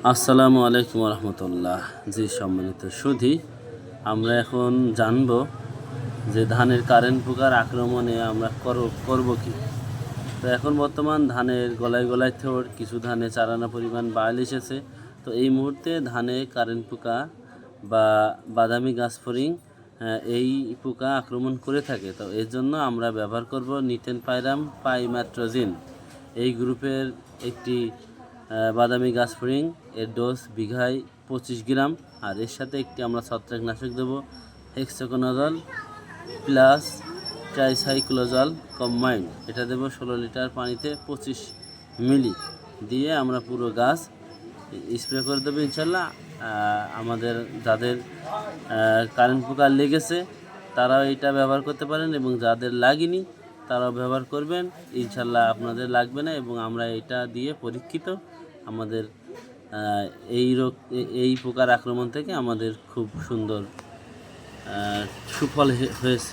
আসসালামু আলাইকুম রহমতুল্লাহ। জি সম্মানিত সুধী, আমরা এখন জানব যে ধানের কারেন্ট পোকার আক্রমণে আমরা করব কি। তো এখন বর্তমান ধানের গলায় গলায় থোড়, কিছু ধানে চারানা পরিমাণ বাড়াল এসেছে। তো এই মুহূর্তে ধানে কারেন্ট পোকা বা বাদামি গাছফড়িং এই পোকা আক্রমণ করে থাকে। তো এর জন্য আমরা ব্যবহার করব নিটেন পাইরাম পাইমেট্রোজিন, এই গ্রুপের একটি বাদামি গাছফড়িং। এর ডোজ বিঘায় 25 গ্রাম। আর এর সাথে একটি আমরা ছত্রাকনাশক দেবো, হেক্সাকোনাজল প্লাস ট্রাইসাইক্লোজল কম্বাইন্ড। এটা দেবো 16 লিটার পানিতে 25 মিলি দিয়ে আমরা পুরো গাছ স্প্রে করে দেবো ইনশাল্লাহ। আমাদের যাদের কারেন্ট পোকা লেগেছে তারাও এটা ব্যবহার করতে পারেন, এবং যাদের লাগেনি তারাও ব্যবহার করবেন। ইনশাল্লাহ আপনাদের লাগবে না, এবং আমরা এটা দিয়ে পরীক্ষিত। আমাদের এই পোকার আক্রমণ থেকে আমাদের খুব সুন্দর সুফল হয়েছে।